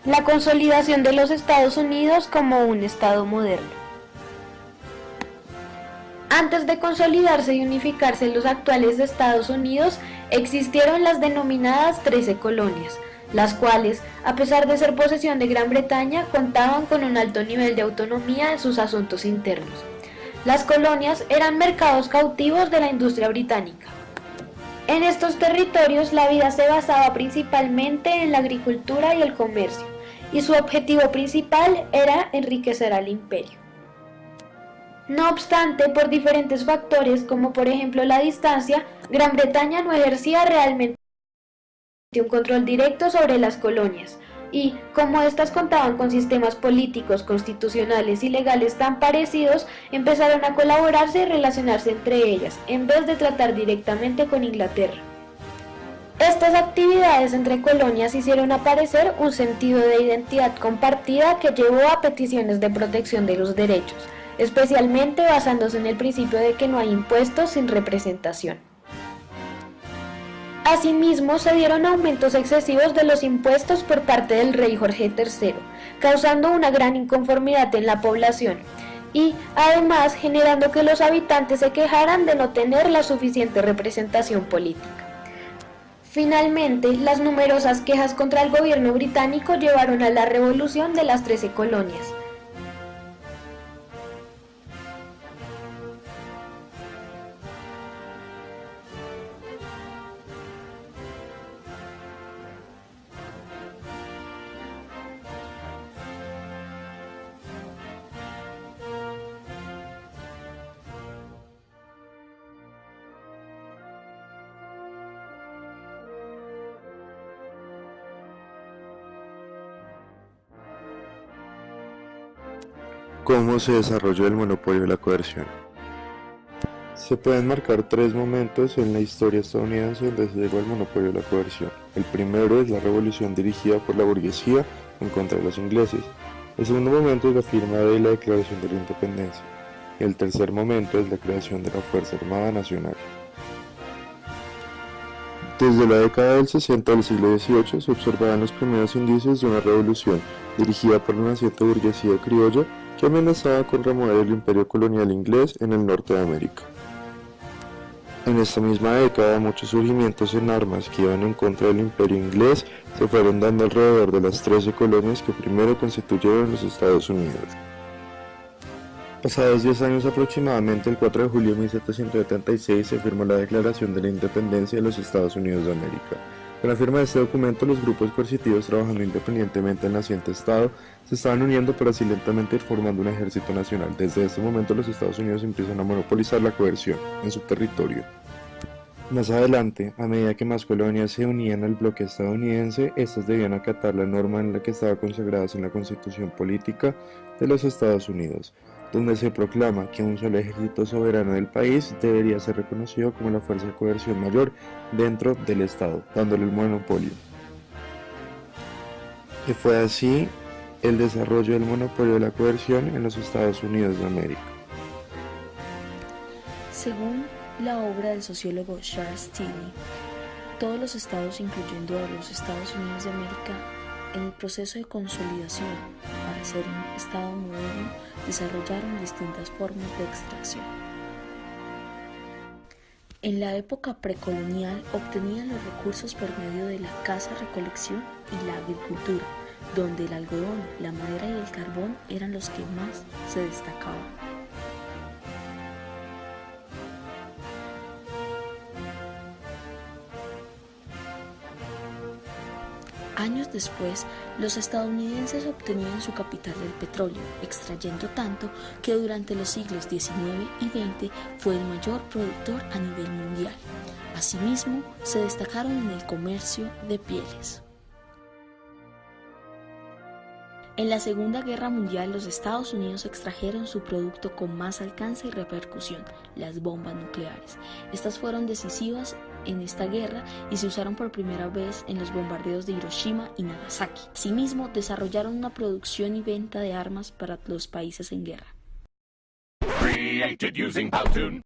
La consolidación de los Estados Unidos como un Estado moderno. Antes de consolidarse y unificarse los actuales Estados Unidos, existieron las denominadas 13 colonias, las cuales, a pesar de ser posesión de Gran Bretaña, contaban con un alto nivel de autonomía en sus asuntos internos. Las colonias eran mercados cautivos de la industria británica. En estos territorios la vida se basaba principalmente en la agricultura y el comercio, y su objetivo principal era enriquecer al imperio. No obstante, por diferentes factores, como por ejemplo la distancia, Gran Bretaña no ejercía realmente un control directo sobre las colonias, y como éstas contaban con sistemas políticos, constitucionales y legales tan parecidos, empezaron a colaborarse y relacionarse entre ellas, en vez de tratar directamente con Inglaterra. Estas actividades entre colonias hicieron aparecer un sentido de identidad compartida que llevó a peticiones de protección de los derechos, especialmente basándose en el principio de que no hay impuestos sin representación. Asimismo, se dieron aumentos excesivos de los impuestos por parte del rey Jorge III, causando una gran inconformidad en la población y, además, generando que los habitantes se quejaran de no tener la suficiente representación política. Finalmente, las numerosas quejas contra el gobierno británico llevaron a la revolución de las 13 colonias. ¿Cómo se desarrolló el monopolio de la coerción? Se pueden marcar tres momentos en la historia estadounidense donde se llegó al monopolio de la coerción. El primero es la revolución dirigida por la burguesía en contra de los ingleses. El segundo momento es la firma de la Declaración de la Independencia. El tercer momento es la creación de la Fuerza Armada Nacional. Desde la década del 60 del siglo XVIII se observaban los primeros indicios de una revolución dirigida por la naciente burguesía criolla que amenazaba con remover el imperio colonial inglés en el norte de América. En esta misma década, muchos surgimientos en armas que iban en contra del imperio inglés se fueron dando alrededor de las 13 colonias que primero constituyeron los Estados Unidos. Pasados 10 años aproximadamente, el 4 de julio de 1776 se firmó la Declaración de la Independencia de los Estados Unidos de América. Con la firma de este documento, los grupos coercitivos trabajando independientemente en el naciente Estado se estaban uniendo para así lentamente ir formando un ejército nacional. Desde este momento, los Estados Unidos empiezan a monopolizar la coerción en su territorio. Más adelante, a medida que más colonias se unían al bloque estadounidense, estas debían acatar la norma en la que estaba consagrada en la Constitución Política de los Estados Unidos, donde se proclama que un solo ejército soberano del país debería ser reconocido como la fuerza de coerción mayor dentro del Estado, dándole el monopolio. Y fue así el desarrollo del monopolio de la coerción en los Estados Unidos de América. Según la obra del sociólogo Charles Tilly, todos los estados, incluyendo a los Estados Unidos de América, en el proceso de consolidación para ser un estado moderno, desarrollaron distintas formas de extracción. En la época precolonial obtenían los recursos por medio de la caza-recolección y la agricultura, donde el algodón, la madera y el carbón eran los que más se destacaban. Años después, los estadounidenses obtenían su capital del petróleo, extrayendo tanto que durante los siglos XIX y XX fue el mayor productor a nivel mundial. Asimismo, se destacaron en el comercio de pieles. En la Segunda Guerra Mundial, los Estados Unidos extrajeron su producto con más alcance y repercusión, las bombas nucleares. Estas fueron decisivas en esta guerra y se usaron por primera vez en los bombardeos de Hiroshima y Nagasaki. Asimismo, desarrollaron una producción y venta de armas para los países en guerra. Created using Powtoon.